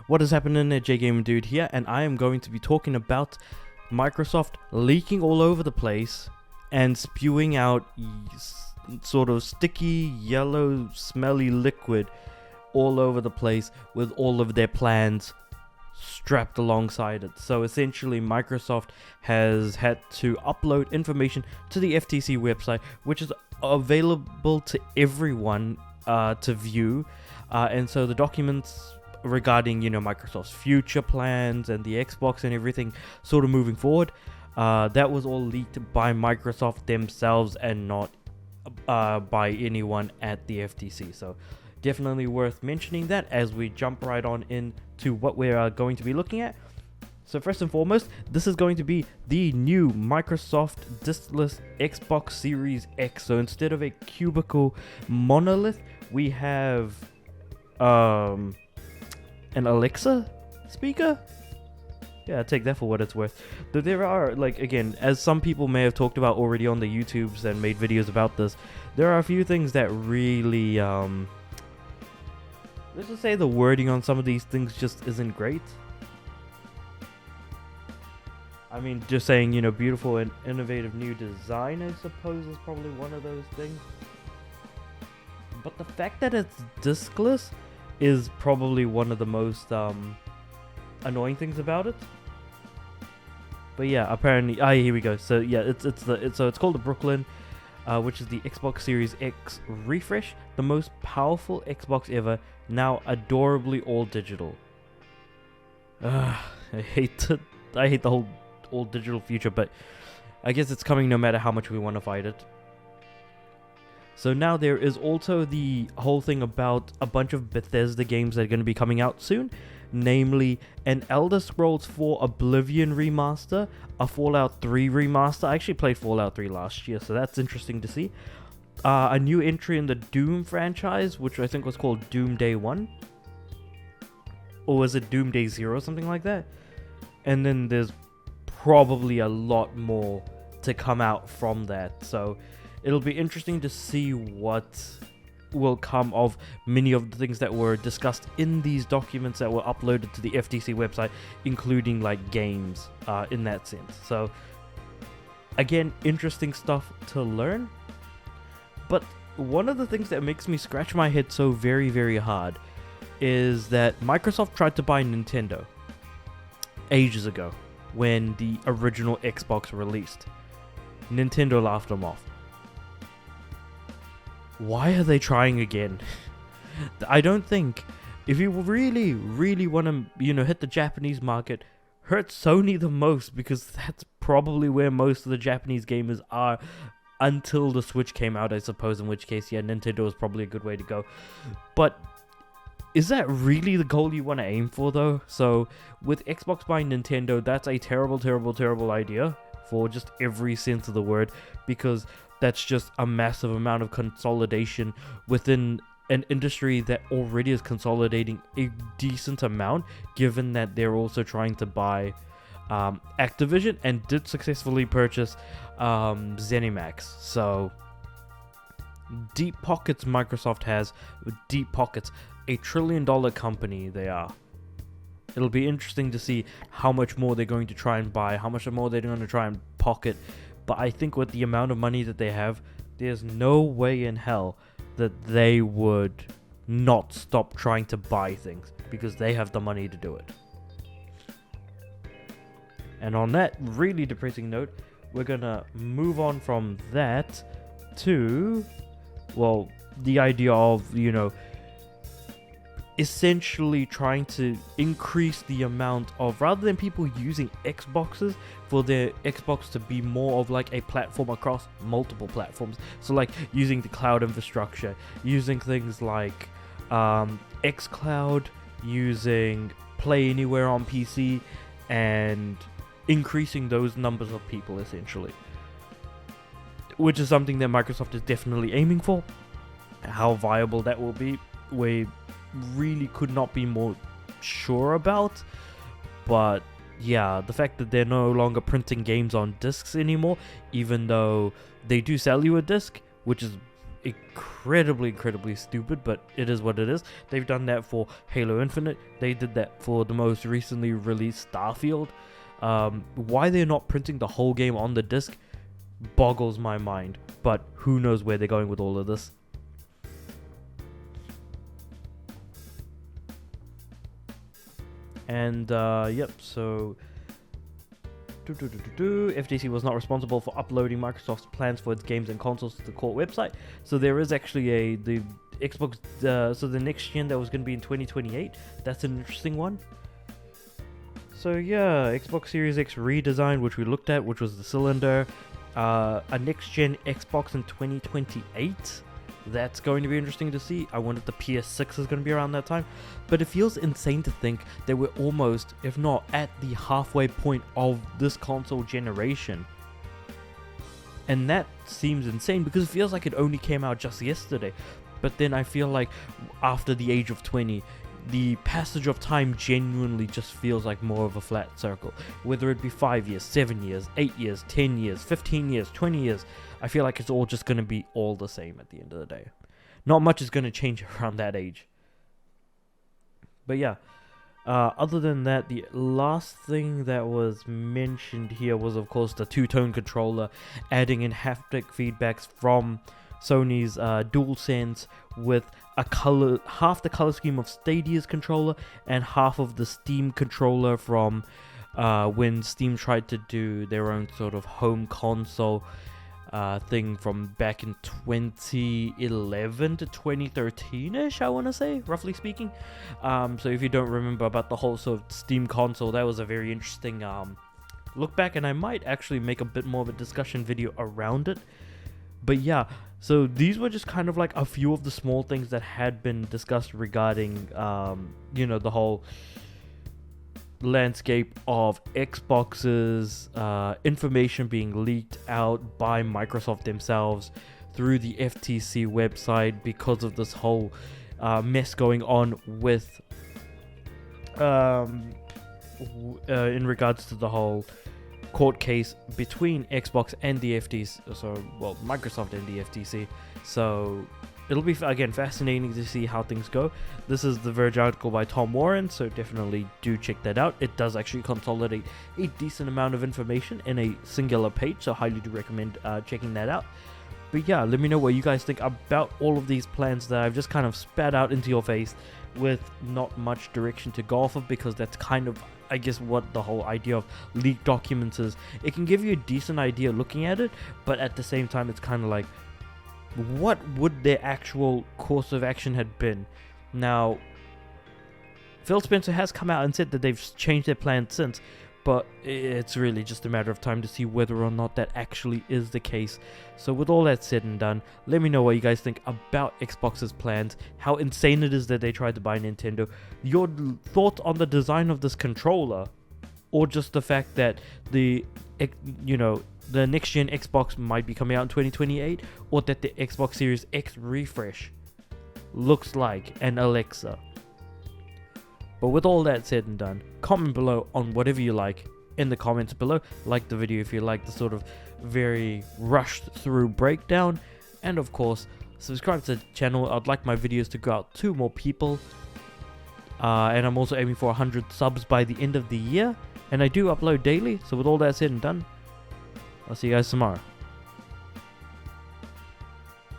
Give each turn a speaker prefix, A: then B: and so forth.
A: What is happening there, J-Gamer Dude here, and I am going to be talking about Microsoft leaking all over the place and spewing out sort of sticky, yellow, smelly liquid all over the place with all of their plans strapped alongside it. So essentially Microsoft has had to upload information to the FTC website, which is available to everyone to view, and so the documents regarding Microsoft's future plans and the Xbox and everything sort of moving forward, that was all leaked by Microsoft themselves and not by anyone at the FTC. So definitely worth mentioning that as we jump right on into what we're going to be looking at. So first and foremost, this is going to be the new Microsoft diskless Xbox Series X. So instead of a cubicle monolith, we have an Alexa speaker. Yeah, take that for what it's worth. Though there are, again, as some people may have talked about already on the YouTubes and made videos about this, there are a few things that really, let's just say the wording on some of these things just isn't great. I mean, just saying, beautiful and innovative new design, I suppose, is probably one of those things. But the fact that it's diskless is probably one of the most annoying things about it. But yeah, apparently, here we go. So yeah, it's called the Brooklyn, which is the Xbox Series X refresh, the most powerful Xbox ever, now adorably all digital. I hate the whole all digital future, but I guess it's coming no matter how much we want to fight it. So now there is also the whole thing about a bunch of Bethesda games that are going to be coming out soon, namely an Elder Scrolls 4 Oblivion remaster, a Fallout 3 remaster. I actually played Fallout 3 last year, so that's interesting to see. A new entry in the Doom franchise, which I think was called Doom Day 1. Or was it Doom Day 0, something like that? And then there's probably a lot more to come out from that. So it'll be interesting to see what will come of many of the things that were discussed in these documents that were uploaded to the FTC website, including games in that sense. So again, interesting stuff to learn. But one of the things that makes me scratch my head so very, very hard is that Microsoft tried to buy Nintendo ages ago when the original Xbox released. Nintendo laughed them off. Why are they trying again? I don't think, if you really, really want to, hit the Japanese market, hurt Sony the most, because that's probably where most of the Japanese gamers are until the Switch came out, I suppose, in which case, yeah, Nintendo is probably a good way to go. But is that really the goal you want to aim for, though? So with Xbox buying Nintendo, that's a terrible, terrible, terrible idea for just every sense of the word, because that's just a massive amount of consolidation within an industry that already is consolidating a decent amount, given that they're also trying to buy Activision and did successfully purchase ZeniMax. So deep pockets Microsoft has, deep pockets. $1 trillion company they are. It'll be interesting to see how much more they're going to try and buy, how much more they're going to try and pocket. But I think with the amount of money that they have, there's no way in hell that they would not stop trying to buy things, because they have the money to do it. And on that really depressing note, we're gonna move on from that to, well, the idea of, essentially trying to increase the amount of, rather than people using Xboxes, for their Xbox to be more of a platform across multiple platforms. So using the cloud infrastructure, using things like xCloud, using Play Anywhere on PC, and increasing those numbers of people essentially. Which is something that Microsoft is definitely aiming for. How viable that will be, we really could not be more sure about. But yeah, the fact that they're no longer printing games on discs anymore, even though they do sell you a disc, which is incredibly stupid, but it is what it is. They've done that for Halo Infinite. They did that for the most recently released Starfield. Why they're not printing the whole game on the disc boggles my mind, but who knows where they're going with all of this. And yep, so FTC was not responsible for uploading Microsoft's plans for its games and consoles to the court website. So there is actually the Xbox, so the next gen that was going to be in 2028. That's an interesting one. So yeah, Xbox Series X redesign, which we looked at, which was the cylinder. A next gen Xbox in 2028. That's going to be interesting to see. I wonder if the PS6 is going to be around that time. But it feels insane to think that we're almost, if not at the halfway point of this console generation. And that seems insane because it feels like it only came out just yesterday. But then I feel like after the age of 20, the passage of time genuinely just feels like more of a flat circle. Whether it be 5 years, 7 years, 8 years, 10 years, 15 years, 20 years, I feel like it's all just going to be all the same at the end of the day. Not much is going to change around that age. But yeah, other than that, the last thing that was mentioned here was, of course, the two-tone controller, adding in haptic feedbacks from Sony's DualSense with half the color scheme of Stadia's controller and half of the Steam controller from when Steam tried to do their own sort of home console thing from back in 2011 to 2013-ish, I want to say, roughly speaking. So if you don't remember about the whole sort of Steam console, that was a very interesting look back, and I might actually make a bit more of a discussion video around it. But yeah, so these were just kind of like a few of the small things that had been discussed regarding, the whole landscape of Xbox's information being leaked out by Microsoft themselves through the FTC website because of this whole mess going on with in regards to the whole court case between Xbox and the FTC, Microsoft and the FTC. So it'll be, again, fascinating to see how things go. This is the Verge article by Tom Warren, so definitely do check that out. It does actually consolidate a decent amount of information in a singular page, so highly do recommend checking that out. But yeah, let me know what you guys think about all of these plans that I've just kind of spat out into your face with not much direction to go off of, because that's kind of, I guess, what the whole idea of leaked documents is. It can give you a decent idea looking at it, but at the same time, it's kind of like, what would their actual course of action had been? Now, Phil Spencer has come out and said that they've changed their plans since, but it's really just a matter of time to see whether or not that actually is the case. So with all that said and done, let me know what you guys think about Xbox's plans, how insane it is that they tried to buy Nintendo, your thoughts on the design of this controller, or just the fact that the next gen Xbox might be coming out in 2028, or that the Xbox Series X refresh looks like an Alexa. But with all that said and done, comment below on whatever you like in the comments below. Like the video if you like the sort of very rushed through breakdown, and of course subscribe to the channel. I'd like my videos to go out to more people, and I'm also aiming for 100 subs by the end of the year, and I do upload daily. So with all that said and done, I'll see you guys tomorrow.